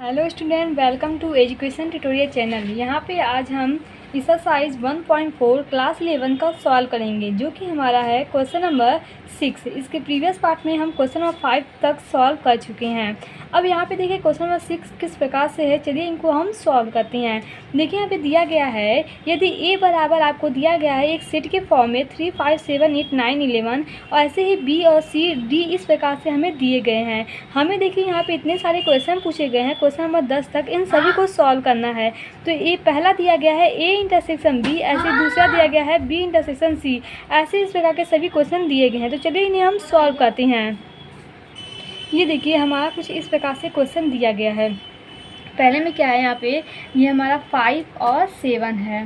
Hello student, welcome to education tutorial channel. यहाँ पे आज हम एक्सरसाइज 1.4 क्लास 11 का सॉल्व करेंगे, जो कि हमारा है क्वेश्चन नंबर 6। इसके प्रीवियस पार्ट में हम क्वेश्चन नंबर 5 तक सॉल्व कर चुके हैं। अब यहाँ पे देखिए क्वेश्चन नंबर 6 किस प्रकार से है, चलिए इनको हम सॉल्व करते हैं। देखिए यहाँ पे दिया गया है, यदि ए बराबर आपको दिया गया है एक सेट के फॉर्म में 3, 5, 7, 8, 9, 11 और ऐसे ही बी और सी डी इस प्रकार से हमें दिए गए हैं। हमें देखिए यहाँ पे इतने सारे क्वेश्चन पूछे गए हैं, क्वेश्चन नंबर 10 तक इन सभी को सॉल्व करना है। तो ये पहला दिया गया है ए इंटरसेक्शन बी, ऐसे दूसरा दिया गया है बी इंटरसेक्शन सी, ऐसे इस प्रकार के सभी क्वेश्चन दिए गए हैं। तो चलिए इन्हें हम सॉल्व करते हैं। ये देखिए हमारा कुछ इस प्रकार से क्वेश्चन दिया गया है। पहले में क्या है, यहाँ पे ये हमारा 5 और 7 है।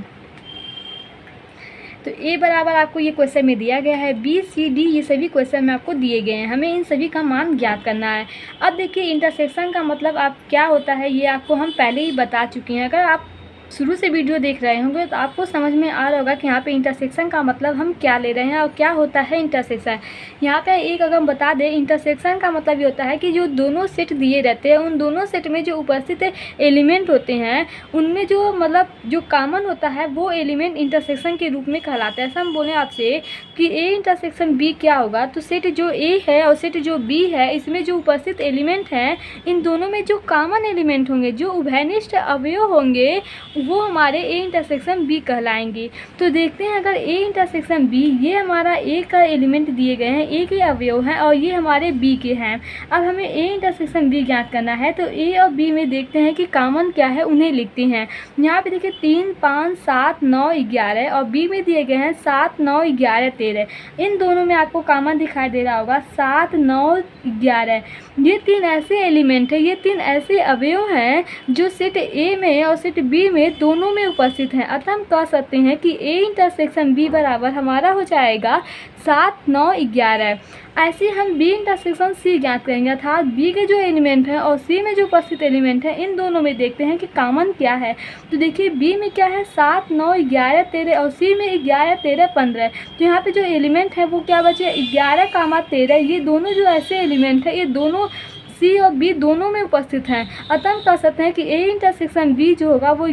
तो ए बराबर आपको ये क्वेश्चन में दिया गया है, बी सी डी ये सभी क्वेश्चन में आपको दिए गए हैं। हमें इन सभी का मान ज्ञात करना है। अब देखिए इंटरसेक्शन का मतलब आप क्या होता है ये आपको हम पहले ही बता चुके हैं। अगर आप शुरू से वीडियो देख रहे होंगे तो आपको समझ में आ रहा होगा कि यहाँ पे इंटरसेक्शन का मतलब हम क्या ले रहे हैं और क्या होता है इंटरसेक्शन। यहाँ पे एक अगर हम बता दें, इंटरसेक्शन का मतलब ये होता है कि जो दोनों सेट दिए रहते हैं उन दोनों सेट में जो उपस्थित एलिमेंट होते हैं उनमें जो मतलब जो कॉमन होता है वो एलिमेंट इंटरसेक्शन के रूप में कहलाता है। ऐसा हम बोलें आपसे कि ए इंटरसेक्शन बी क्या होगा, तो सेट जो ए है और सेट जो बी है इसमें जो उपस्थित एलिमेंट हैं इन दोनों में जो कॉमन एलिमेंट होंगे, जो उभयनिष्ठ अवयव होंगे, वो हमारे ए इंटरसेक्शन बी कहलाएंगे। तो देखते हैं, अगर ए इंटरसेक्शन बी ये हमारा ए का एलिमेंट दिए गए हैं, ए के अवयव हैं और ये हमारे बी के हैं। अब हमें ए इंटरसेक्शन बी ज्ञात करना है, तो ए और बी में देखते हैं कि कॉमन क्या है, उन्हें लिखते हैं। यहाँ पे देखिए 3, 5, 7, 9, 11 और बी में दिए गए हैं 7, 9, 11, 13। इन दोनों में आपको कॉमन दिखाई दे रहा होगा 7, 9, 11। ये तीन ऐसे एलिमेंट है, ये तीन ऐसे अवयव हैं जो सेट ए में और सेट बी में दोनों में उपस्थित हैं। अतः हम कह सकते हैं कि ए इंटरसेक्शन बी बराबर हमारा हो जाएगा 7, 9, 11। ऐसे हम बी इंटरसेक्शन सी ज्ञात करेंगे, अर्थात बी के जो एलिमेंट हैं और सी में जो उपस्थित एलिमेंट हैं इन दोनों में देखते हैं कि कॉमन क्या है। तो देखिए बी में क्या है 7, 9, 11, 13 और सी में 11, 13, 15। तो यहाँ पे जो एलिमेंट है वो क्या बचे, 11, 13। ये दोनों जो ऐसे एलिमेंट है ये दोनों सी और बी दोनों में उपस्थित हैं। अतः हम कह सकते हैं कि ए इंटरसेक्शन बी जो होगा वो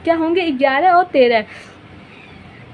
क्या होंगे, 11 और 13।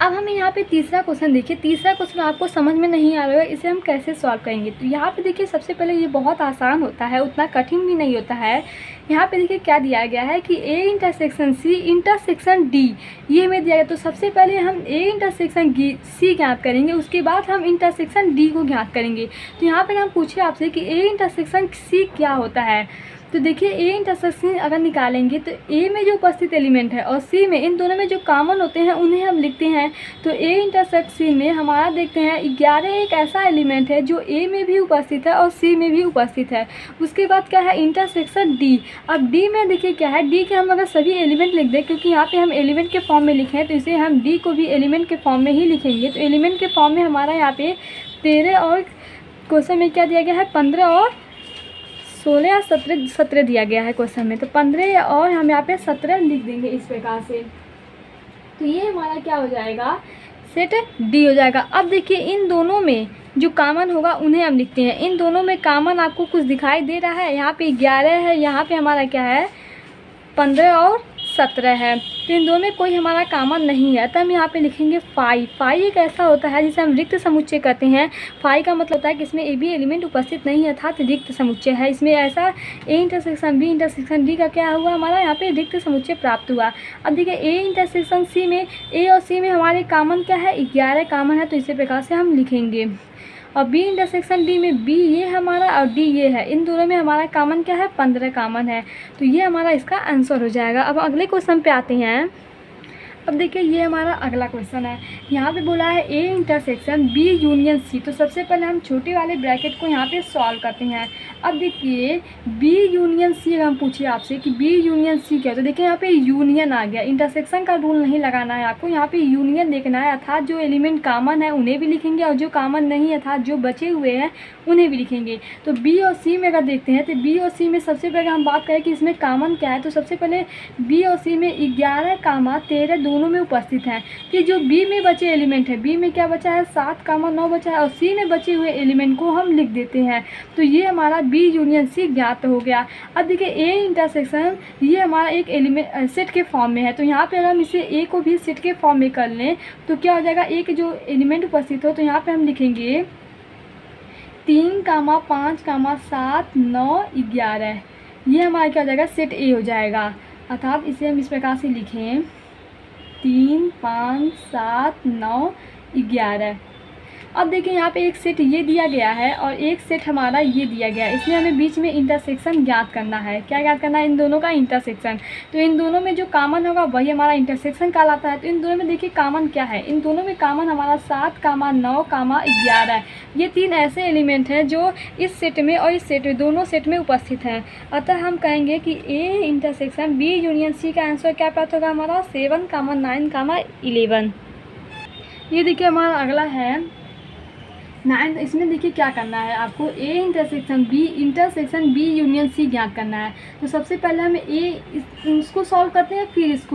अब हमें यहाँ पे तीसरा क्वेश्चन देखिए। तीसरा क्वेश्चन आपको समझ में नहीं आ रहा है, इसे हम कैसे सॉल्व करेंगे। तो यहाँ पे देखिए सबसे पहले ये बहुत आसान होता है, उतना कठिन भी नहीं होता है। यहाँ पे देखिए क्या दिया गया है कि A intersection C intersection D ये हमें दिया गया। तो सबसे पहले हम ए इंटरसेक्शन सी ज्ञात करेंगे, उसके बाद हम इंटरसेक्शन डी को ज्ञात करेंगे। तो यहाँ पर हम पूछे आपसे कि ए इंटरसेक्शन सी क्या होता है। तो देखिए ए इंटरसेक्शन अगर निकालेंगे तो ए में जो उपस्थित एलिमेंट है और सी में, इन दोनों में जो कॉमन होते हैं उन्हें हम लिखते हैं। तो ए इंटरसेक्शन में हमारा देखते हैं 11 एक ऐसा एलिमेंट है जो ए में भी उपस्थित है और सी में भी उपस्थित है। उसके बाद क्या है इंटरसेक्शन डी। अब डी में देखिए क्या है, डी के हम अगर सभी एलिमेंट लिख दें, क्योंकि यहाँ पे हम एलिमेंट के फॉर्म में लिखे हैं तो इसे हम डी को भी एलिमेंट के फॉर्म में ही लिखेंगे। तो एलिमेंट के फॉर्म में हमारा यहाँ पे 13 और क्वेश्चन में क्या दिया गया है 15 और 16 या 17 दिया गया है क्वेश्चन में। तो 15 और हम यहाँ पे 17 लिख देंगे इस प्रकार से। तो ये हमारा क्या हो जाएगा, सेट डी हो जाएगा। अब देखिए इन दोनों में जो कॉमन होगा उन्हें हम लिखते हैं। इन दोनों में कॉमन आपको कुछ दिखाई दे रहा है, यहाँ पे 11 है, यहाँ पे हमारा क्या है 15 और 17 है। तो इन दोनों में कोई हमारा कॉमन नहीं है, तो हम यहाँ पे लिखेंगे 5। 5 एक ऐसा होता है जिसे हम रिक्त समुच्चय कहते हैं। 5 का मतलब होता है कि इसमें ए बी एलिमेंट उपस्थित नहीं है, अर्थात रिक्त समुच्चय है। इसमें ऐसा A intersection B intersection D का क्या हुआ, हमारा यहाँ पे रिक्त समुच्चय प्राप्त हुआ। अब देखिए ए इंटरसेक्शन सी में, ए और सी में हमारे कॉमन क्या है 11 कॉमन है, तो इसी प्रकार से हम लिखेंगे। और बी इंटरसेक्शन डी में बी ये हमारा और डी ये है, इन दोनों में हमारा कॉमन क्या है 15 कॉमन है। तो ये हमारा इसका आंसर हो जाएगा। अब अगले क्वेश्चन पे आते हैं। अब देखिए ये हमारा अगला क्वेश्चन है। यहाँ पे बोला है A intersection B union C. तो सबसे पहले हम छोटे वाले ब्रैकेट को यहाँ पे सॉल्व करते हैं। अब देखिए बी यूनियन सी अगर हम पूछे आपसे कि बी यूनियन सी क्या है, तो देखिए यहाँ पे यूनियन आ गया। इंटरसेक्शन का रूल नहीं लगाना है आपको, यहाँ पे यूनियन देखना है, अर्थात जो एलिमेंट कॉमन है उन्हें भी लिखेंगे और जो कॉमन नहीं है अर्थात जो बचे हुए हैं उन्हें भी लिखेंगे। तो बी और सी में अगर देखते हैं तो बी और सी में सबसे पहले हम बात करें कि इसमें कॉमन क्या है, तो सबसे पहले बी और सी में 11, 13 दोनों दोनों में उपस्थित हैं। फिर जो बी में बचे एलिमेंट है, बी में क्या बचा है 7, 9 बचा है और सी में बचे हुए एलिमेंट को हम लिख देते हैं। तो ये हमारा बी यूनियन सी ज्ञात हो गया। अब देखिए ए इंटरसेक्शन ये हमारा एक एलिमेंट सेट के फॉर्म में है, तो यहाँ पे अगर हम इसे ए को भी सेट के फॉर्म में कर लें तो क्या हो जाएगा, ए के जो एलिमेंट उपस्थित हो तो यहाँ पे हम लिखेंगे 3, 5, 7, 9, 11। ये हमारा क्या हो जाएगा, सेट ए हो जाएगा। अर्थात इसे हम इस प्रकार से लिखें 3, 5, 7, 9, 11। अब देखिए यहाँ पे एक सेट ये दिया गया है और एक सेट हमारा ये दिया गया है, इसमें हमें बीच में इंटरसेक्शन ज्ञात करना है। क्या ज्ञात करना है, इन दोनों का इंटरसेक्शन। तो इन दोनों में जो कॉमन होगा वही हमारा इंटरसेक्शन कहलाता है। तो इन दोनों में देखिए कॉमन क्या है, इन दोनों में कॉमन हमारा 7, 9, 11 है। ये 3 ऐसे एलिमेंट हैं जो इस सेट में और इस सेट में दोनों सेट में उपस्थित हैं। अतः हम कहेंगे कि A intersection B union C का आंसर क्या प्राप्त होगा हमारा 7, 9, 11। ये देखिए हमारा अगला है 9। इसमें देखिए क्या करना है आपको, A intersection B union C ज्ञात करना है। तो सबसे पहले हम इसको सॉल्व करते हैं,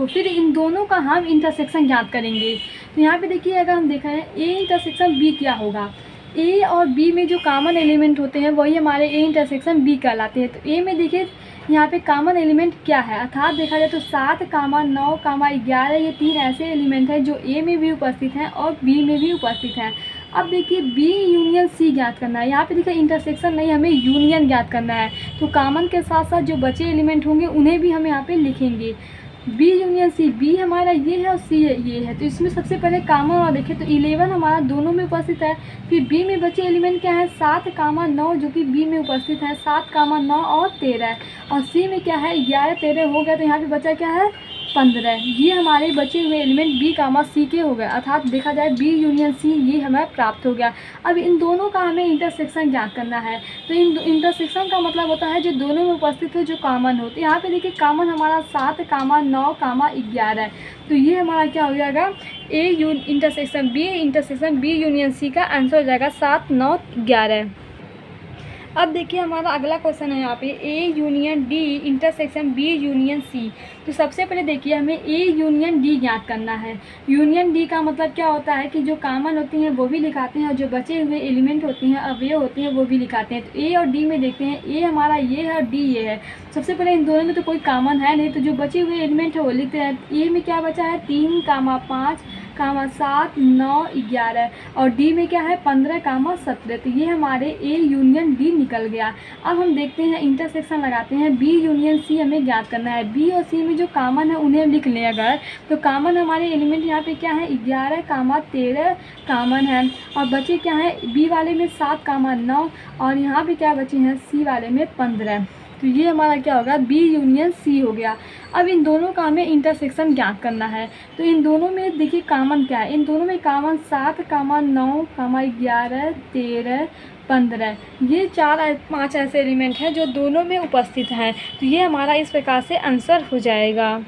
फिर इन दोनों का हम इंटरसेक्शन ज्ञात करेंगे। तो यहाँ पे देखिए अगर हम देखें ए इंटरसेक्शन बी क्या होगा, ए और बी में जो कॉमन एलिमेंट होते हैं वही हमारे ए इंटरसेक्शन बी कहलाते हैं। तो ए में देखिए यहाँ पे कॉमन एलिमेंट क्या है, अर्थात देखा जाए तो 7, 9, 11 ये 3 ऐसे एलिमेंट हैं जो ए में भी उपस्थित हैं और बी में भी उपस्थित हैं। अब देखिए बी यूनियन सी ज्ञात करना है। यहाँ पे देखिए इंटरसेक्शन नहीं, हमें यूनियन ज्ञात करना है। तो कॉमन के साथ साथ जो बचे एलिमेंट होंगे उन्हें भी हम यहाँ पे लिखेंगे। बी यूनियन सी, बी हमारा ये है और सी ये है। तो इसमें सबसे पहले कॉमन और देखें तो 11 हमारा दोनों में उपस्थित है। फिर बी में बचे एलिमेंट क्या है 7, 9 जो कि बी में उपस्थित है, 7, 9 और 13। और सी में क्या है 11, 13 हो गया, तो यहाँ पे बचा क्या है 15। ये हमारे बचे हुए एलिमेंट बी, सी के हो गए। अर्थात देखा जाए बी यूनियन सी ये हमें प्राप्त हो गया। अब इन दोनों का हमें इंटरसेक्शन ज्ञात करना है। तो इन इंटरसेक्शन का मतलब होता है जो दोनों में उपस्थित हो जो कॉमन हो। तो यहाँ पे देखिए कॉमन हमारा 7, 9, 11। तो ये हमारा क्या हो जाएगा, A intersection B union C का आंसर हो जाएगा 7, 9, 11। अब देखिए हमारा अगला क्वेश्चन है यहाँ पे A union D intersection B union C. तो सबसे पहले देखिए हमें ए यूनियन डी ज्ञात करना है। यूनियन डी का मतलब क्या होता है कि जो कॉमन होती हैं वो भी लिखाते हैं और जो बचे हुए एलिमेंट होती हैं अवयव होती हैं वो भी लिखाते हैं। तो ए और डी में देखते हैं, ए हमारा ये है और डी ये है। सबसे पहले इन दोनों में तो कोई कॉमन है नहीं, तो जो बचे हुए एलिमेंट है वो लिखते हैं। ए में क्या बचा है 3, 5, 7, 9, 11 और डी में क्या है 15, 17। तो ये हमारे ए यूनियन डी निकल गया। अब हम देखते हैं इंटरसेक्शन लगाते हैं, बी यूनियन सी हमें ज्ञात करना है। बी और सी में जो कॉमन है उन्हें लिख लें अगर, तो कॉमन हमारे एलिमेंट यहाँ पे क्या है 11, 13 कॉमन है और बचे क्या है बी वाले में 7, 9 और यहाँ पे क्या बचे हैं सी वाले में 15। तो ये हमारा क्या होगा बी यूनियन सी हो गया। अब इन दोनों का हमें इंटरसेक्शन ज्ञात करना है। तो इन दोनों में देखिए कॉमन क्या है, इन दोनों में कॉमन 7, 9, 11, 13, 15 ये 4-5 ऐसे एलिमेंट हैं जो दोनों में उपस्थित हैं। तो ये हमारा इस प्रकार से आंसर हो जाएगा।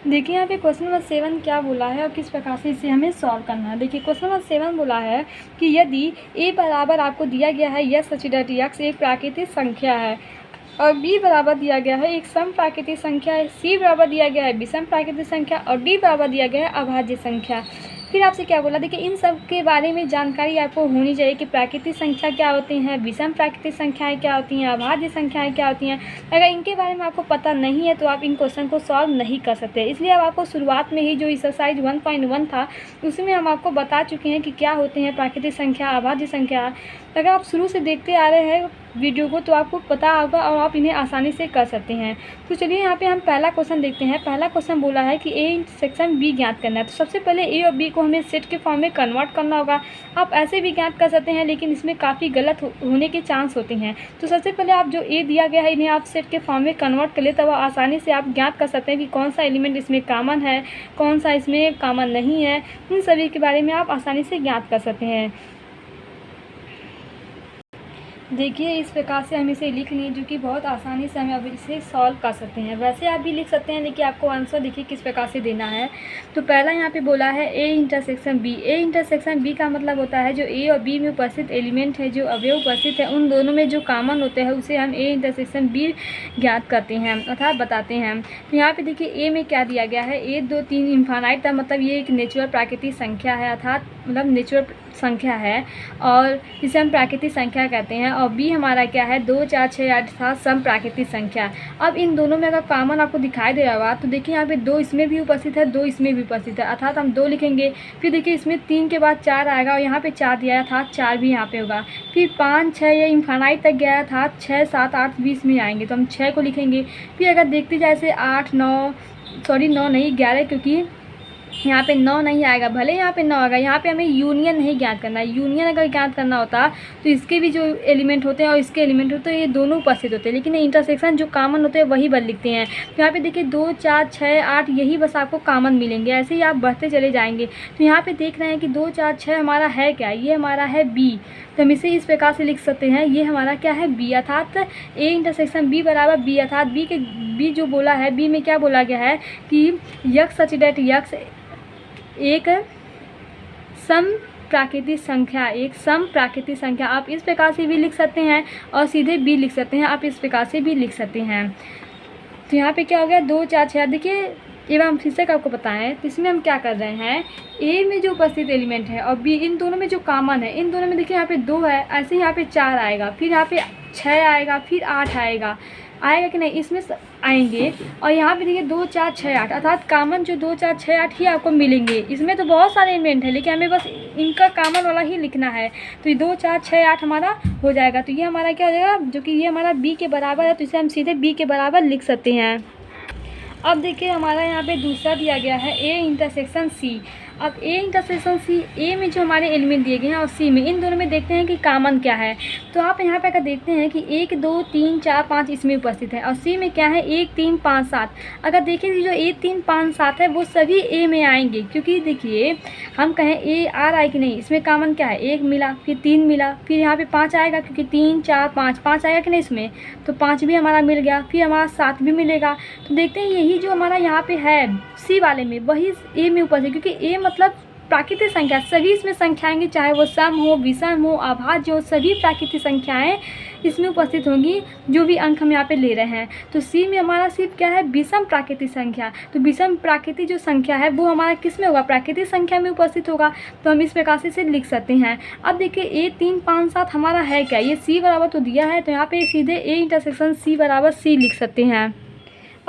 देखिए यहाँ पे क्वेश्चन नंबर 7 क्या बोला है और किस प्रकार से इसे हमें सॉल्व करना है। देखिए क्वेश्चन नंबर 7 बोला है कि यदि ए बराबर आपको दिया गया है यस सचिडटी एक्स एक प्राकृतिक संख्या है और बी बराबर दिया गया है एक सम प्राकृतिक संख्या है, सी बराबर दिया गया है विषम प्राकृतिक संख्या और डी बराबर दिया गया है अभाज्य संख्या। फिर आपसे क्या बोला, देखिए इन सब के बारे में जानकारी आपको होनी चाहिए कि प्राकृतिक संख्या क्या होती हैं, विषम प्राकृतिक संख्याएं क्या होती हैं, अभाज्य संख्याएं क्या होती हैं। अगर इनके बारे में आपको पता नहीं है तो आप इन क्वेश्चन को सॉल्व नहीं कर सकते। इसलिए अब आपको शुरुआत में ही जो एक्सरसाइज 1.1 था उसमें हम आपको बता चुके हैं कि क्या होते हैं प्राकृतिक संख्या, अभाज्य संख्या। अगर आप शुरू से देखते आ रहे हैं वीडियो को तो आपको पता होगा और आप इन्हें आसानी से कर सकते हैं। तो चलिए यहाँ पे हम पहला क्वेश्चन देखते हैं। पहला क्वेश्चन बोला है कि ए इंटरसेक्शन बी ज्ञात करना है। तो सबसे पहले ए और बी को हमें सेट के फॉर्म में कन्वर्ट करना होगा। आप ऐसे भी ज्ञात कर सकते हैं लेकिन इसमें काफ़ी गलत होने के चांस होते हैं। तो सबसे पहले आप जो ए दिया गया है इन्हें आप सेट के फॉर्म में कन्वर्ट कर ले, तब आसानी से आप ज्ञात कर सकते हैं कि कौन सा एलिमेंट इसमें कॉमन है, कौन सा इसमें कॉमन नहीं है। इन सभी के बारे में आप आसानी से ज्ञात कर सकते हैं। देखिए इस प्रकार से हम इसे लिख लें, जो कि बहुत आसानी से हम अब इसे सॉल्व कर सकते हैं। वैसे आप भी लिख सकते हैं, लेकिन आपको आंसर देखिए किस प्रकार से देना है। तो पहला यहाँ पे बोला है A intersection B. A intersection B का मतलब होता है जो ए और बी में उपस्थित एलिमेंट है, जो अवयव उपस्थित है, उन दोनों में जो कॉमन होते हैं उसे हम ए इंटरसेक्शन बी ज्ञात करते हैं अर्थात बताते हैं। तो यहाँ पे देखिए ए में क्या दिया गया है, 1 2 3 इन्फानाइट था, मतलब ये एक नेचुरल प्राकृतिक संख्या है, अर्थात मतलब नेचुरल संख्या है और इसे हम प्राकृतिक संख्या कहते हैं। और बी हमारा क्या है, 2 4 6 8 7 सम प्राकृतिक संख्या। अब इन दोनों में अगर कॉमन आपको दिखाई दे रहा होगा तो देखिए यहाँ पे 2 इसमें भी उपस्थित है, 2 इसमें भी उपस्थित है, अर्थात हम 2 लिखेंगे। फिर देखिए इसमें 3 के बाद 4 आएगा और यहाँ पे 4 दिया है अर्थात 4 भी यहाँ पे होगा। फिर 5 6 ये इन्फानाइट तक गया है अर्थात 6 7 8 20 में आएंगे, तो हम 6 को लिखेंगे। फिर अगर देखते जाए ऐसे 8 9 9 नहीं 11, क्योंकि यहाँ पे 9 नहीं आएगा, भले यहाँ पे 9 आएगा, यहाँ पे हमें यूनियन नहीं ज्ञात करना है। यूनियन अगर ज्ञात करना होता तो इसके भी जो एलिमेंट होते हैं और इसके एलिमेंट होते हैं ये दोनों उपस्थित होते हैं, लेकिन इंटरसेक्शन जो कॉमन होते हैं वही बस लिखते हैं। तो यहाँ पे देखिए 2 4 6 8 यही बस आपको कॉमन मिलेंगे, ऐसे ही आप बढ़ते चले जाएंगे। तो यहाँ पे देख रहे हैं कि 2 4 6 हमारा है क्या, ये हमारा है बी, तो हम इसे इस प्रकार से लिख सकते हैं, ये हमारा क्या है बी, अर्थात ए इंटरसेक्शन बी बराबर बी, अर्थात बी जो बोला है, बी में क्या बोला गया है कि यक्स सच दैट यक्स एक सम प्राकृतिक संख्या, एक सम प्राकृतिक संख्या। आप इस प्रकार से भी लिख सकते हैं और सीधे बी लिख सकते हैं, आप इस प्रकार से भी लिख सकते हैं। तो यहाँ पे क्या हो गया 2 4 6। देखिए ये बार हम फिर से आपको बताएं, तो इसमें हम क्या कर रहे हैं, ए में जो उपस्थित एलिमेंट है और बी, इन दोनों में जो कॉमन है, इन दोनों में देखिए यहाँ पे 2 है, ऐसे ही यहाँ पे 4 आएगा, फिर यहाँ पे 6 आएगा, फिर 8 आएगा कि नहीं, इसमें आएंगे। और यहाँ पे देखिए 2 4 6 8, अर्थात कॉमन जो 2 4 6 8 ही आपको मिलेंगे। इसमें तो बहुत सारे एलिमेंट हैं, लेकिन हमें बस इनका कॉमन वाला ही लिखना है। तो ये 2 4 6 8 हमारा हो जाएगा। तो ये हमारा क्या हो जाएगा, जो कि ये हमारा बी के बराबर है, तो इसे हम सीधे बी के बराबर लिख सकते हैं। अब देखिए हमारा यहाँ पे दूसरा दिया गया है ए इंटरसेक्शन सी। अब ए इंटरसेक्शन सी, ए में जो हमारे एलिमेंट दिए गए हैं और सी में, इन दोनों में देखते हैं कि कॉमन क्या है। तो आप यहाँ पे अगर देखते हैं कि 1 2 3 4 5 इसमें उपस्थित है और सी में क्या है 1 3 5 7। अगर देखें कि जो 1 3 5 7 है वो सभी ए में आएंगे, क्योंकि देखिए हम कहें ए आ रहा है कि नहीं, इसमें कॉमन क्या है, 1 मिला, फिर 3 मिला, फिर यहाँ पे 5 आएगा, क्योंकि 3 4 5 आएगा कि नहीं इसमें, तो 5 भी हमारा मिल गया, फिर हमारा 7 भी मिलेगा। तो देखते हैं यही जो हमारा यहाँ पे है सी वाले में, वही ए में उपस्थित, क्योंकि ए मतलब प्राकृतिक संख्या, सभी इसमें संख्याएं, चाहे वो सम हो, विषम हो, अभाज्य हो, सभी प्राकृतिक संख्याएं इसमें उपस्थित होंगी, जो भी अंक हम यहाँ पे ले रहे हैं। तो सी में हमारा सिर्फ क्या है, विषम प्राकृतिक संख्या। तो विषम प्राकृतिक जो संख्या है वो हमारा किस में होगा, प्राकृतिक संख्या में उपस्थित होगा। तो हम इस प्रकार से इसे लिख सकते हैं। अब देखिए ए 3 5 7 हमारा है क्या, ये सी बराबर तो दिया है, तो यहाँ पे सीधे ए इंटरसेक्शन सी बराबर सी लिख सकते हैं।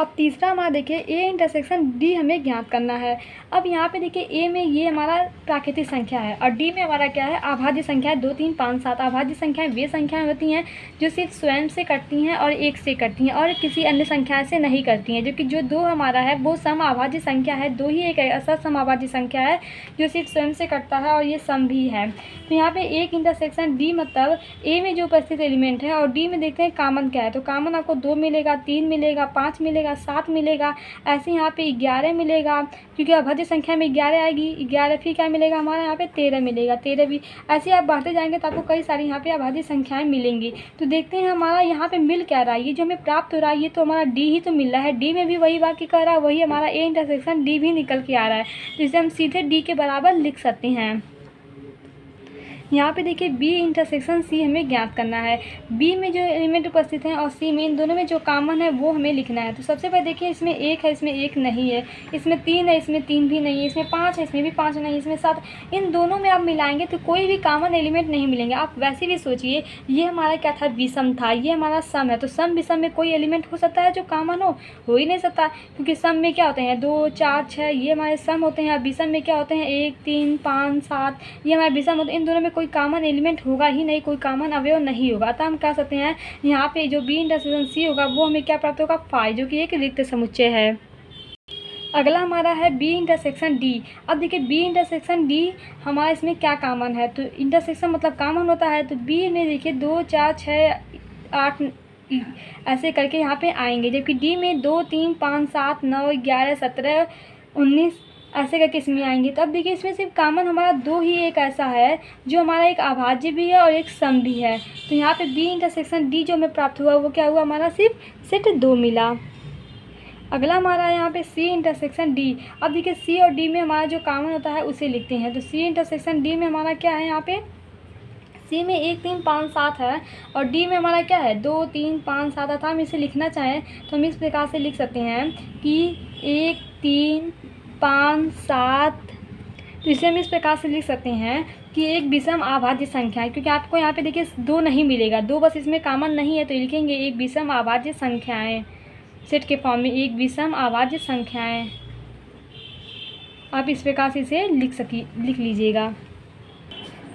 अब तीसरा हमारा देखिए ए इंटरसेक्शन डी हमें ज्ञात करना है। अब यहाँ पे देखिए ए में ये हमारा प्राकृतिक संख्या है और डी में हमारा क्या है, अभाज्य संख्या है। 2 3 5 7 अभाज्य संख्याएं वे संख्याएं होती हैं जो सिर्फ स्वयं से कटती हैं और 1 से कटती हैं और किसी अन्य संख्या से नहीं कटती हैं, जबकि जो 2 हमारा है वो सम अभाज्य संख्या है। 2 ही एक ऐसा सम अभाज्य संख्या है जो सिर्फ स्वयं से कटता है और ये सम भी है। तो यहाँ पे एक इंटरसेक्शन डी मतलब ए में जो उपस्थित एलिमेंट है और डी में देखते हैं कॉमन क्या है। तो कॉमन आपको 2 मिलेगा, 3 मिलेगा, 5 मिलेगा, 7 मिलेगा, ऐसे यहाँ पे 11 मिलेगा, क्योंकि अभाज्य संख्या में 11 आएगी, 11, फिर क्या मिलेगा हमारा यहाँ पे 13 मिलेगा, 13 भी। ऐसे आप बढ़ते जाएंगे तो आपको कई सारी यहाँ पे अभाज्य संख्याएं मिलेंगी। तो देखते हैं हमारा यहाँ पे मिल क्या रहा है, ये जो हमें प्राप्त हो रहा है ये तो हमारा डी ही तो मिल रहा है। डी में भी वही वाक्य कर रहा है, वही हमारा ए इंटरसेक्शन डी भी निकल के आ रहा है, तो इसे हम सीधे डी के बराबर लिख सकते हैं। यहाँ पे देखिए बी इंटरसेक्शन सी हमें ज्ञात करना है। बी में जो एलिमेंट उपस्थित हैं और सी में, इन दोनों में जो कॉमन है वो हमें लिखना है। तो सबसे पहले देखिए इसमें 1 है, इसमें 1 नहीं है, इसमें 3 है, इसमें 3 भी नहीं है, इसमें 5 है, इसमें भी 5 नहीं, इसमें 7। इन दोनों में आप मिलाएंगे तो कोई भी कॉमन एलिमेंट नहीं मिलेंगे। आप वैसे भी सोचिए, ये हमारा क्या था, विषम था, ये हमारा सम है। तो सम विषम में कोई एलिमेंट हो सकता है जो कॉमन हो ही नहीं सकता, क्योंकि सम में क्या होते हैं 2 4 6 ये हमारे सम होते हैं। विषम में क्या होते हैं 1 3 5 7 ये हमारे विषम होते हैं। इन दोनों में कोई कॉमन एलिमेंट होगा ही नहीं, कोई कॉमन अवयव नहीं होगा। तो हम कह सकते हैं यहाँ पे जो बी इंटरसेक्शन सी होगा वो हमें क्या प्राप्त होगा, 5, जो कि एक रिक्त समुच्चय है। अगला हमारा है बी इंटरसेक्शन डी। अब देखिए बी इंटरसेक्शन डी हमारा इसमें क्या कॉमन है, तो इंटरसेक्शन मतलब कॉमन होता है। तो बी में देखिए 2 4 6 8 ऐसे करके यहाँ पे आएंगे, जबकि डी में 2 3 5 7 9 11 17 19 ऐसे करके इसमें आएंगे। तो अब देखिए इसमें सिर्फ कॉमन हमारा दो ही एक ऐसा है जो हमारा एक अभाज्य भी है और एक सम भी है। तो यहाँ पे बी इंटरसेक्शन डी जो हमें प्राप्त हुआ वो क्या हुआ, हमारा सिर्फ सेट 2 मिला। अगला हमारा यहाँ पे सी इंटरसेक्शन डी। अब देखिए सी और डी में हमारा जो कॉमन होता है उसे लिखते हैं। तो सी इंटरसेक्शन डी में हमारा क्या है, यहाँ पे सी में 1 3 5 7 है और डी में हमारा क्या है 2 3 5 7 अर्थात हम इसे लिखना चाहें तो हम इस प्रकार से लिख सकते हैं कि 1 3 5 7। तो इसे हम इस प्रकार से लिख सकते हैं कि एक विषम अभाज्य संख्या है, क्योंकि आपको यहाँ पे देखिए 2 नहीं मिलेगा, 2 बस इसमें कॉमन नहीं है तो लिखेंगे एक विषम अभाज्य संख्याएँ, सेट के फॉर्म में एक विषम अभाज्य संख्याएँ। आप इस प्रकार से इसे लिख लीजिएगा।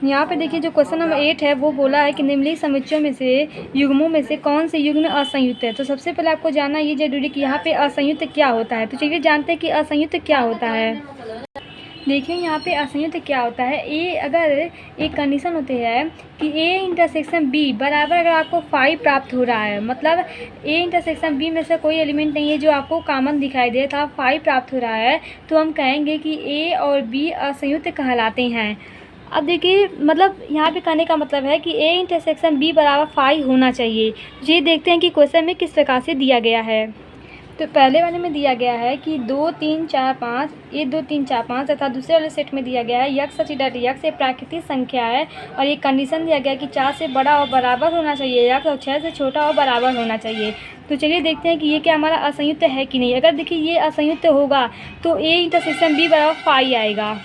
यहाँ पे देखिए जो क्वेश्चन नंबर 8 है वो बोला है कि निम्नलिखित समुच्चयों में से युग्मों में से कौन से युग्म असंयुक्त है। तो सबसे पहले आपको जानना ये जरूरी कि यहाँ पे असंयुक्त क्या होता है। तो चलिए जानते हैं कि असंयुक्त क्या होता है। देखिए यहाँ पे असंयुक्त क्या होता है। अगर एक कंडीशन होती है कि ए इंटरसेक्शन बी बराबर अगर आपको 5 प्राप्त हो रहा है, मतलब ए इंटरसेक्शन बी में से कोई एलिमेंट नहीं है जो आपको कॉमन दिखाई दे था, 5 प्राप्त हो रहा है, तो हम कहेंगे कि ए और बी असंयुक्त कहलाते हैं। अब देखिए मतलब यहाँ पे कहने का मतलब है कि ए इंटरसेक्शन बी बराबर 5 होना चाहिए। ये देखते हैं कि क्वेश्चन में किस प्रकार से दिया गया है। तो पहले वाले में दिया गया है कि 2 3 4 5 ये 2 3 4 5 तथा दूसरे वाले सेट में दिया गया है यक्स सच डट यक्स एक प्राकृतिक संख्या है और ये कंडीशन दिया गया है कि 4 से बड़ा और बराबर होना चाहिए यक्स और 6 से छोटा और बराबर होना चाहिए। तो चलिए देखते हैं कि ये क्या हमारा असंयुक्त है कि नहीं। अगर देखिए ये असंयुक्त होगा तो ए इंटरसेक्शन बी बराबर 5 आएगा।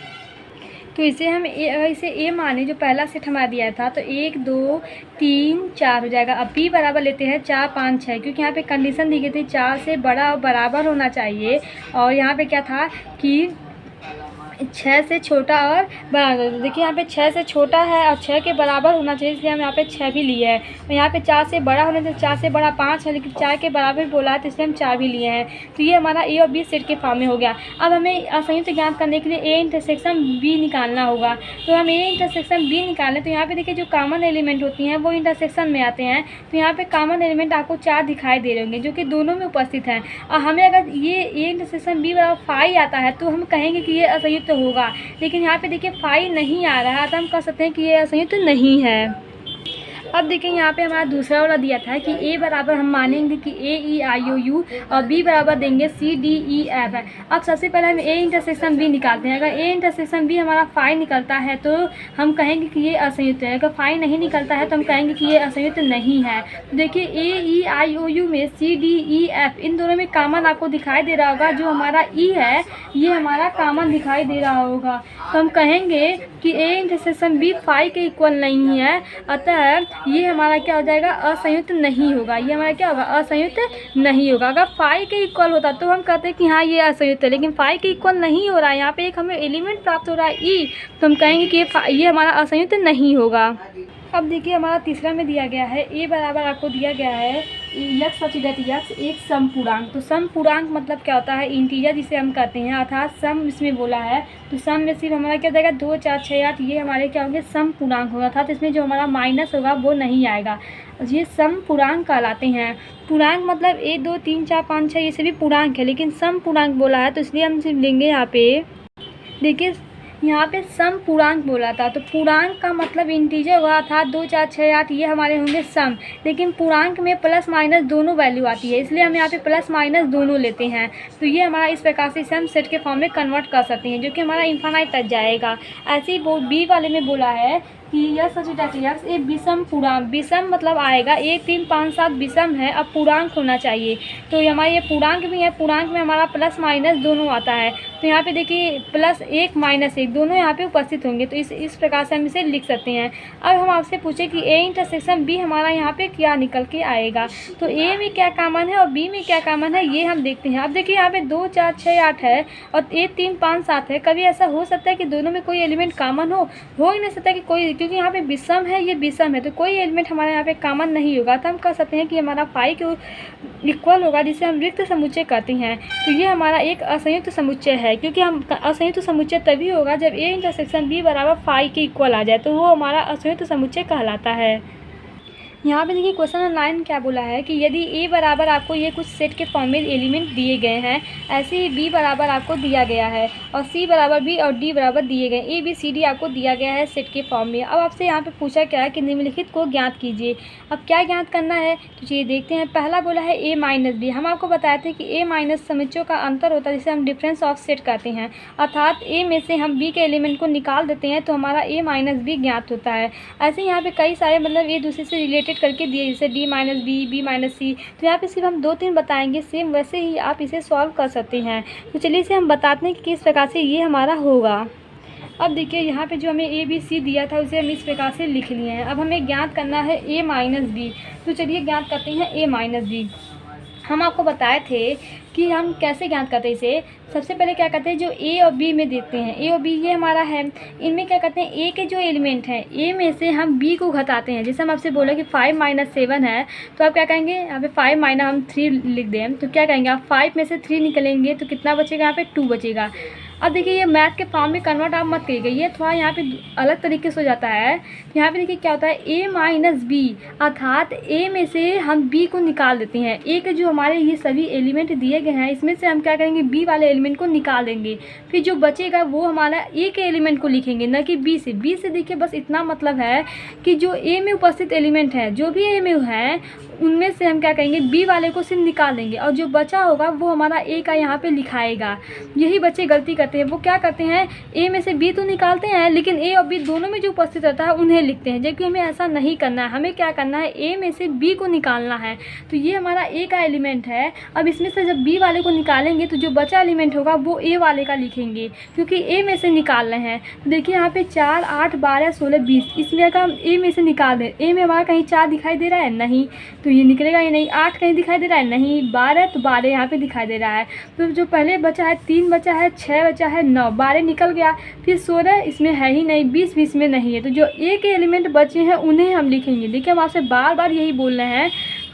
तो इसे हम इसे ए माने जो पहला सेट हमारा दिया था तो 1 2 3 4 हो जाएगा। अब बी बराबर लेते हैं 4 5 6, क्योंकि यहाँ पे कंडीशन दी गई थी 4 से बड़ा और बराबर होना चाहिए और यहाँ पे क्या था कि 6 से छोटा और बराबर। देखिए यहाँ पे 6 से छोटा है और 6 के बराबर होना चाहिए, इसलिए हम यहाँ पे 6 भी लिए हैं। और यहाँ पे 4 से बड़ा होना चाहिए, 4 से बड़ा 5 है लेकिन 4 के बराबर बोला है तो इसलिए हम 4 भी लिए हैं। तो ये हमारा ए और बी सेट के फॉर्म में हो गया। अब हमें असंयुक्त ज्ञात करने के लिए ए इंटरसेक्शन बी निकालना होगा। तो हम ए इंटरसेक्शन बी निकालें तो यहाँ पे देखिए जो कॉमन एलिमेंट होती हैं वो इंटरसेक्शन में आते हैं। तो यहाँ पे कॉमन एलिमेंट आपको 4 दिखाई दे रहे होंगे जो कि दोनों में उपस्थित हैं। और हमें अगर ये ए इंटरसेक्शन बी बराबर 5 आता है तो हम कहेंगे कि ये असंयुक्त होगा, लेकिन यहाँ पे देखिए 5 नहीं आ रहा है तो हम कह सकते हैं कि ये असंयुक्त नहीं है। अब देखिए यहाँ पे हमारा दूसरा वाला दिया था कि ए बराबर हम मानेंगे कि ए ई आई ओ यू और बी बराबर देंगे सी डी ई एफ है। अब सबसे पहले हम ए इंटरसेक्शन बी निकालते हैं। अगर ए इंटरसेक्शन बी हमारा 5 निकलता है तो हम कहेंगे कि ये असंयुक्त है। अगर 5 नहीं निकलता है तो हम कहेंगे कि ये असंयुक्त नहीं है। तो देखिए ए ई आई ओ यू में सी डी ई एफ इन दोनों में कॉमन आपको दिखाई दे रहा होगा। जो हमारा ई है ये हमारा कॉमन दिखाई दे रहा होगा, तो हम कहेंगे कि ए इंटरसेक्शन बी 5 के इक्वल नहीं है, अतः ये हमारा क्या हो जाएगा, असंयुक्त नहीं होगा। ये हमारा क्या होगा, असंयुक्त नहीं होगा। अगर 5 के इक्वल होता तो हम कहते हैं कि हाँ ये असंयुक्त है, लेकिन 5 के इक्वल नहीं हो रहा है। यहाँ पे एक हमें एलिमेंट प्राप्त हो रहा है ई, तो हम कहेंगे कि ये हमारा असंयुक्त नहीं होगा। अब देखिए हमारा तीसरा में दिया गया है ए बराबर आपको दिया गया है यक्स सच डट यक्स एक सम पूर्णांक। तो सम पूर्णांक मतलब क्या होता है, इंटीजर जिसे हम कहते हैं, अर्थात सम इसमें बोला है तो सम में सिर्फ हमारा क्या जाएगा 2 4 6 8 ये हमारे क्या होंगे सम पूर्णांक होगा, अर्थात इसमें जो हमारा माइनस होगा वो नहीं आएगा। ये सम पूर्णांक कहलाते हैं। पूर्णांक मतलब 1 2 3 4 5 6 ये सभी पूर्णांक है, लेकिन सम पूर्णांक बोला है तो इसलिए हम सिर्फ लेंगे यहाँ पे। देखिए यहाँ पे सम पूर्णांक बोला था तो पूर्णांक का मतलब इंटीजर हुआ था 2 4 6 8 ये हमारे होंगे सम, लेकिन पूर्णांक में प्लस माइनस दोनों वैल्यू आती है, इसलिए हम यहाँ पे प्लस माइनस दोनों लेते हैं। तो ये हमारा इस प्रकार से इसे हम सेट के फॉर्म में कन्वर्ट कर सकते हैं, जो कि हमारा इन्फानाइट तक जाएगा। ऐसे ही बी वाले में बोला है कि यह सच डट यक्स एक विषम पूर्णांक, विषम मतलब आएगा 1 3 5 7 विषम है, अब पूर्णांक होना चाहिए। तो हमारा ये पूर्णांक भी है, पूर्णांक में हमारा प्लस माइनस दोनों आता है। तो यहाँ पे देखिए +1 -1 दोनों यहाँ पे उपस्थित होंगे, तो इस प्रकार से हम इसे लिख सकते हैं। अब हम आपसे पूछे कि ए इंटरसेक्शन बी हमारा यहाँ पे क्या निकल के आएगा, तो ए में क्या कॉमन है और बी में क्या कॉमन है ये हम देखते हैं। अब देखिए यहाँ पे 2 4 6 8 है और 1 3 5 7 है। कभी ऐसा हो सकता है कि दोनों में कोई एलिमेंट कॉमन हो ही नहीं सकता कि कोई, क्योंकि यहाँ पे विषम है, ये विषम है तो कोई एलिमेंट हमारे यहाँ पे कॉमन नहीं होगा। तो हम कह सकते हैं कि हमारा 5 के इक्वल होगा, जिसे हम रिक्त समुच्चय कहते हैं। तो ये हमारा एक असंयुक्त समुच्चय है, क्योंकि हम असंयुक्त समुच्चय तभी होगा जब ए इंटरसेक्शन बी बराबर 5 के इक्वल आ जाए, तो वो हमारा असंयुक्त समुच्चय कहलाता है। यहाँ पे देखिए क्वेश्चन नंबर 9 क्या बोला है कि यदि ए बराबर आपको ये कुछ सेट के फॉर्म में एलिमेंट दिए गए हैं, ऐसे ही बी बराबर आपको दिया गया है और सी बराबर बी और डी बराबर दिए गए, ए बी सी डी आपको दिया गया है सेट के फॉर्म में। अब आपसे यहाँ पे पूछा क्या है कि निम्नलिखित को ज्ञात कीजिए। अब क्या ज्ञात करना है तो चलिए देखते हैं। पहला बोला है ए माइनस बी। हम आपको बताए थे कि ए माइनस समुच्चयों का अंतर होता है जिसे हम डिफरेंस ऑफ सेट कहते हैं, अर्थात ए में से हम बी के एलिमेंट को निकाल देते हैं तो हमारा ए माइनस बी ज्ञात होता है। ऐसे यहाँ पे कई सारे मतलब एक दूसरे से रिलेटेड करके दिए, जैसे D minus B, B minus C. तो यहाँ पे सिर्फ हम 2-3 बताएंगे, सेम वैसे ही आप इसे सॉल्व कर सकते हैं। तो चलिए इसे हम बताते हैं कि किस प्रकार से ये हमारा होगा। अब देखिए यहाँ पे जो हमें ए बी सी दिया था उसे हम इस प्रकार से लिख लिए हैं। अब हमें ज्ञात करना है ए माइनस बी। तो चलिए ज्ञात करते हैं ए माइनस बी। हम आपको बताए थे कि हम कैसे ज्ञात करते हैं इसे। सबसे पहले क्या करते हैं, जो ए और बी में देखते हैं, ए और बी ये हमारा है, इनमें क्या करते हैं ए के जो एलिमेंट हैं ए में से हम बी को घटाते हैं। जैसे हम आपसे बोला कि 5 - 7 है, तो आप क्या कहेंगे, यहाँ पे 5 माइनस हम 3 लिख दें तो क्या कहेंगे आप, 5 में से 3 निकलेंगे तो कितना बचेगा, यहाँ पे 2 बचेगा। अब देखिए ये मैथ के फॉर्म में कन्वर्ट आप मत करिएगा, ये थोड़ा यहाँ पे अलग तरीके से हो जाता है। यहाँ पे देखिए क्या होता है, ए माइनस बी, अर्थात ए में से हम बी को निकाल देते हैं। ए के जो हमारे ये सभी एलिमेंट दिए गए हैं इसमें से हम क्या करेंगे, बी वाले एलिमेंट को निकाल देंगे। फिर जो बचेगा वो हमारा ए के एलिमेंट को लिखेंगे, न कि बी से। बी से देखिए बस इतना मतलब है कि जो ए में उपस्थित एलिमेंट है, जो भी ए में है उनमें से हम क्या करेंगे, बी वाले को सिर्फ निकाल देंगे और जो बचा होगा वो हमारा ए का यहाँ पे लिखाएगा। यही बच्चे गलती करते हैं, वो क्या करते हैं, ए में से बी तो निकालते हैं लेकिन ए और बी दोनों में जो उपस्थित रहता है उन्हें लिखते हैं, जबकि हमें ऐसा नहीं करना है। हमें क्या करना है, ए में से बी को निकालना है। तो ये हमारा ए का एलिमेंट है। अब इसमें से जब बी वाले को निकालेंगे तो जो बचा एलिमेंट होगा वो ए वाले का लिखेंगे, क्योंकि ए में से निकाल रहे हैं। तो देखिए यहाँ पे 4, 8, 12, 16, 20, इसलिए का हम ए में से निकाल दें। ए में हमारा कहीं 4 दिखाई दे रहा है, नहीं, तो ये निकलेगा ही नहीं। 8 कहीं दिखाई दे रहा है, नहीं। 12 तो 12 यहाँ पे दिखाई दे रहा है। तो जो पहले बचा है 3 बचा है, 6 बचा है, 9, 12 निकल गया। फिर 16 इसमें है ही नहीं, 20 भी इसमें नहीं है। तो जो ए के एलिमेंट बचे हैं उन्हें हम लिखेंगे। देखिए हम आपसे बार बार यही बोल रहे हैं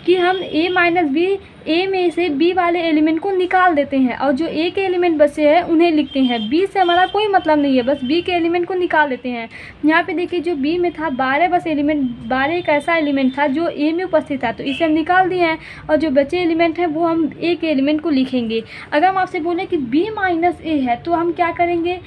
कि हम ए माइनस बी, ए में से बी वाले एलिमेंट को निकाल देते हैं और जो ए के एलिमेंट बचे हैं उन्हें लिखते हैं। बी से हमारा कोई मतलब नहीं है, बस बी के एलिमेंट को निकाल देते हैं। यहाँ पे देखिए जो बी में था 12 बस एलिमेंट, 12 एक ऐसा एलिमेंट था जो ए में उपस्थित था, तो इसे हम निकाल दिए हैं और जो बचे एलिमेंट हैं वो हम ए के एलिमेंट को लिखेंगे। अगर हम आपसे बोलें कि बी माइनस ए है तो हम क्या करेंगे,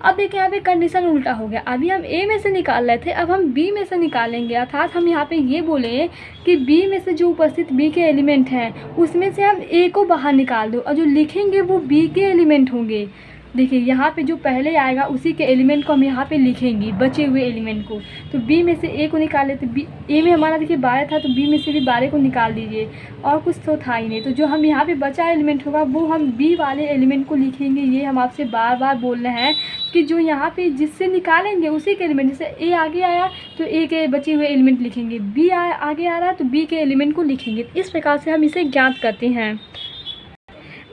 अब देखिए यहाँ पे कंडीशन उल्टा हो गया। अभी हम ए में से निकाल रहे थे, अब हम बी में से निकालेंगे। अर्थात हम यहाँ पे ये बोले कि बी में से जो उपस्थित बी के एलिमेंट हैं उसमें से हम ए को बाहर निकाल दो और जो लिखेंगे वो बी के एलिमेंट होंगे। देखिए यहाँ पे जो पहले आएगा उसी के एलिमेंट को हम यहाँ पे लिखेंगे, बचे हुए एलिमेंट को। तो बी में से ए को निकाल लेते, बी ए में हमारा देखिए 12 था तो बी में से भी 12 को निकाल दीजिए, और कुछ तो था ही नहीं। तो जो हम यहाँ पे बचा एलिमेंट होगा वो हम बी वाले एलिमेंट को लिखेंगे। ये हम आपसे बार बार बोल रहे हैं कि जो यहाँ पे जिससे निकालेंगे उसी के एलिमेंट, जैसे ए आगे आया तो ए के बचे हुए एलिमेंट लिखेंगे, बी आगे आ रहा है तो बी के एलिमेंट को लिखेंगे। इस प्रकार से हम इसे ज्ञात करते हैं।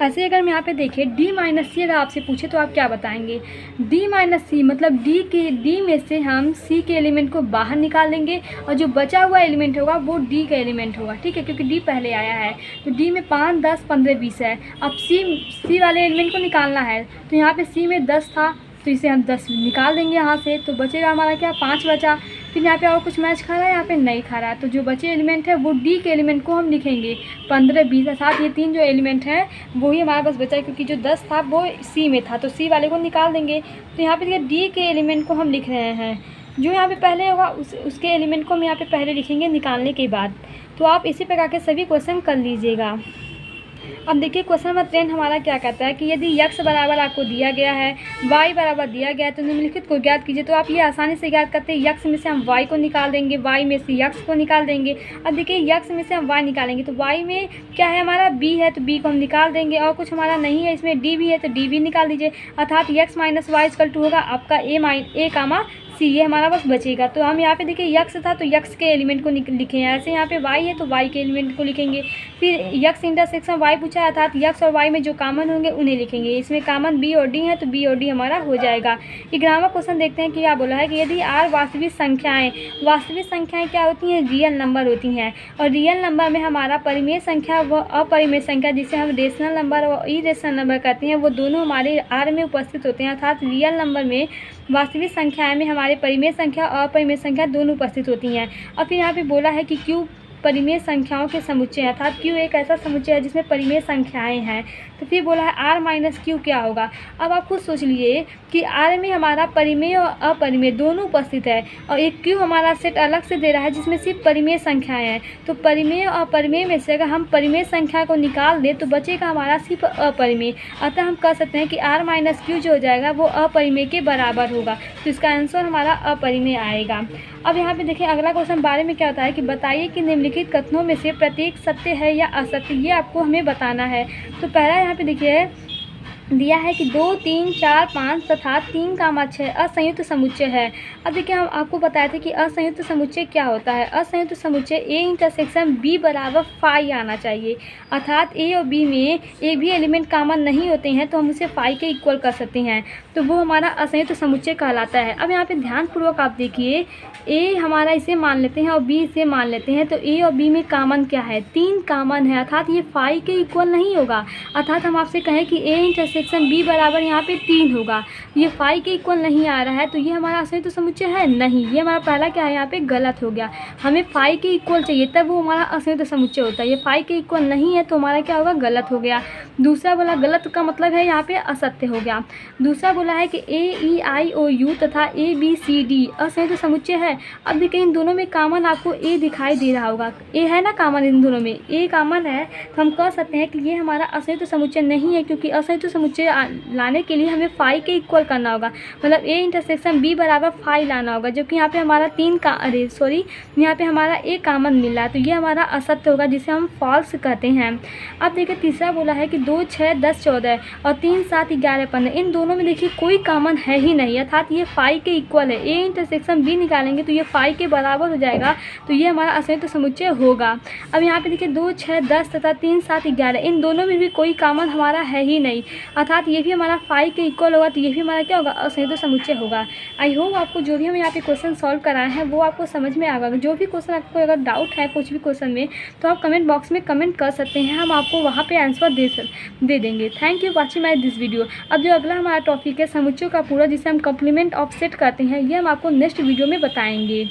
ऐसे अगर हम यहाँ पे देखें डी माइनस सी, अगर आपसे पूछे तो आप क्या बताएंगे, डी माइनस सी मतलब डी में से हम सी के एलिमेंट को बाहर निकाल देंगे और जो बचा हुआ एलिमेंट होगा वो डी का एलिमेंट होगा। ठीक है, क्योंकि डी पहले आया है तो डी में 5, 10, 15, 20 है। अब सी वाले एलिमेंट को निकालना है तो यहाँ पे सी में 10 था तो इसे हम 10 निकाल देंगे यहाँ से, तो बचेगा हमारा क्या, 5 बचा। फिर यहाँ पे और कुछ मैच खा रहा है, यहाँ पे नहीं खा रहा है, तो जो बचे एलिमेंट है वो डी के एलिमेंट को हम लिखेंगे 15, 20 है। साथ ये 3 जो एलिमेंट हैं वही हमारे पास बचा है, क्योंकि जो 10 था वो सी में था तो सी वाले को निकाल देंगे। तो यहाँ पे देखिए डी के एलिमेंट को हम लिख रहे हैं, जो यहाँ पे पहले होगा उसके एलिमेंट को हम यहाँ पे पहले लिखेंगे निकालने के बाद। तो आप इसी प्रकार के सभी क्वेश्चन कर लीजिएगा। अब देखिए क्वेश्चन नंबर 10 हमारा क्या कहता है कि यदि x बराबर आपको दिया गया है, y बराबर दिया गया है तो निम्नलिखित को ज्ञात कीजिए। तो आप ये आसानी से ज्ञात करते हैं, x में से हम y को निकाल देंगे, y में से x को निकाल देंगे। अब देखिए x में से हम y निकालेंगे तो y में क्या है हमारा b है तो b को हम निकाल देंगे, और कुछ हमारा नहीं है, इसमें d भी है तो d भी निकाल दीजिए। अर्थात x minus y equal to होगा आपका a कामा सी, ये हमारा बस बचेगा। तो हम यहाँ पे देखिए x था तो x के एलिमेंट को लिखे हैं, ऐसे यहाँ पे y है तो y के एलिमेंट को लिखेंगे। फिर x इंटरसेक्शन y पूछा है, अर्थात x और y में जो कॉमन होंगे उन्हें लिखेंगे। इसमें कॉमन b और d है तो b और d हमारा हो जाएगा। 11वां क्वेश्चन देखते हैं कि क्या बोला है कि यदि r वास्तविक संख्याएं क्या होती हैं, रियल नंबर होती हैं, और रियल नंबर में हमारा परिमेय संख्या व अपरिमेय संख्या जिसे हम रेशनल नंबर और इरेशनल नंबर कहते हैं वो दोनों हमारे r में उपस्थित होते हैं। अर्थात रियल नंबर में वास्तविक संख्याएं में हमारे हमारे परिमेय संख्या और अपरिमेय संख्या दोनों उपस्थित होती हैं। और फिर यहाँ पे बोला है कि क्यू परिमेय संख्याओं के समुच्चय है, अर्थात क्यू एक ऐसा समुच्चय है जिसमें परिमेय संख्याएं हैं। तो फिर बोला है आर माइनस क्यू क्या होगा। अब आप खुद सोच लिए कि आर में हमारा परिमेय और अपरिमेय दोनों उपस्थित है और एक क्यू हमारा सेट अलग से दे रहा है जिसमें सिर्फ परिमेय संख्याएं हैं। तो परिमेय और अपरिमेय में से अगर हम परिमेय संख्या को निकाल दें तो बचेगा हमारा सिर्फ अपरिमेय। अतः हम कह सकते हैं कि आर माइनस क्यू जो हो जाएगा वो अपरिमेय के बराबर होगा। तो इसका आंसर हमारा अपरिमेय आएगा। अब यहाँ पे देखिए अगला क्वेश्चन बारे में क्या होता है कि बताइए कि निम्नलिखित कथनों में से प्रत्येक सत्य है या असत्य, ये आपको हमें बताना है। तो पहला यहाँ पे देखिए दिया है कि 2, 3, 4, 5 तथा 3, 6 असंयुक्त समुच्चय है। अब देखिए हम आपको बताए थे कि असंयुक्त समुच्चय क्या होता है। असंयुक्त समुच्चय A इंटरसेक्शन B बराबर फाई आना चाहिए, अर्थात A और B में एक भी एलिमेंट कॉमन नहीं होते हैं तो हम उसे फाई के इक्वल कर सकते हैं, तो वो हमारा असंयुक्त समुच्चय कहलाता है। अब यहाँ पे ध्यानपूर्वक आप देखिए, A हमारा इसे मान लेते हैं और B इसे मान लेते हैं, तो A और B में कॉमन क्या है, 3 कॉमन है, अर्थात ये फाई के इक्वल नहीं होगा। अर्थात हम आपसे कहें कि A इंटरसेक्शन B बराबर यहाँ पे 3 होगा, ये फाई के इक्वल नहीं आ रहा है, तो ये हमारा असंयुक्त समुच्चय है नहीं। ये हमारा पहला क्या है, यहाँ पे गलत हो गया। हमें फाई के इक्वल चाहिए तब वो हमारा असंयुक्त समुच्चय होता है, ये फाई के इक्वल नहीं है तो हमारा क्या होगा, गलत हो गया। दूसरा बोला गलत का मतलब है यहाँ पे असत्य हो गया। दूसरा बोला है कि AEIOU तथा ABCD असंयुक्त समुच्चय है। अब देखिए इन दोनों में कॉमन आपको A दिखाई दे रहा होगा, A है ना कॉमन, इन दोनों में A कॉमन है, तो हम कह सकते हैं कि ये हमारा असंयुक्त समुच्चय नहीं है, क्योंकि असंयुक्त समुच्चय लाने के लिए हमें फाई के इक्वल करना होगा, मतलब A इंटरसेक्शन B बराबर फाई लाना होगा, जो कि यहाँ पे हमारा यहाँ पे हमारा A कॉमन मिल रहा है, तो ये हमारा असत्य होगा जिसे हम फॉल्स कहते हैं। अब देखिए तीसरा बोला है कि 2, 6, 10, 14 और 3, 7, 11, 15 इन दोनों में देखिए कोई कॉमन है ही नहीं, अर्थात ये फाई के इक्वल है। A इंटरसेक्शन B निकालेंगे तो ये फाई के बराबर हो जाएगा, तो ये हमारा असंयुक्त समुच्चय होगा। अब यहाँ पे देखिए 2, 6, 10 तथा 3, 7, 11 इन दोनों में भी कोई कॉमन हमारा है ही नहीं, अर्थात ये भी हमारा फाई के इक्वल होगा, तो ये भी हमारा क्या होगा, असंयुक्त समुच्चय होगा। आई होप आपको जो भी हम यहाँ पे क्वेश्चन सॉल्व कराए हैं वो आपको समझ में आ गया। जो भी क्वेश्चन आपको अगर डाउट है कुछ भी क्वेश्चन में तो आप कमेंट बॉक्स में कमेंट कर सकते हैं, हम आपको वहाँ पे आंसर दे देंगे। Thank you watching my this video. अब जो अगला हमारा टॉपिक है समुच्चयों का पूरा, जिसे हम कॉम्प्लीमेंट ऑफ सेट कहते हैं, ये हम आपको नेक्स्ट वीडियो में बताएंगे।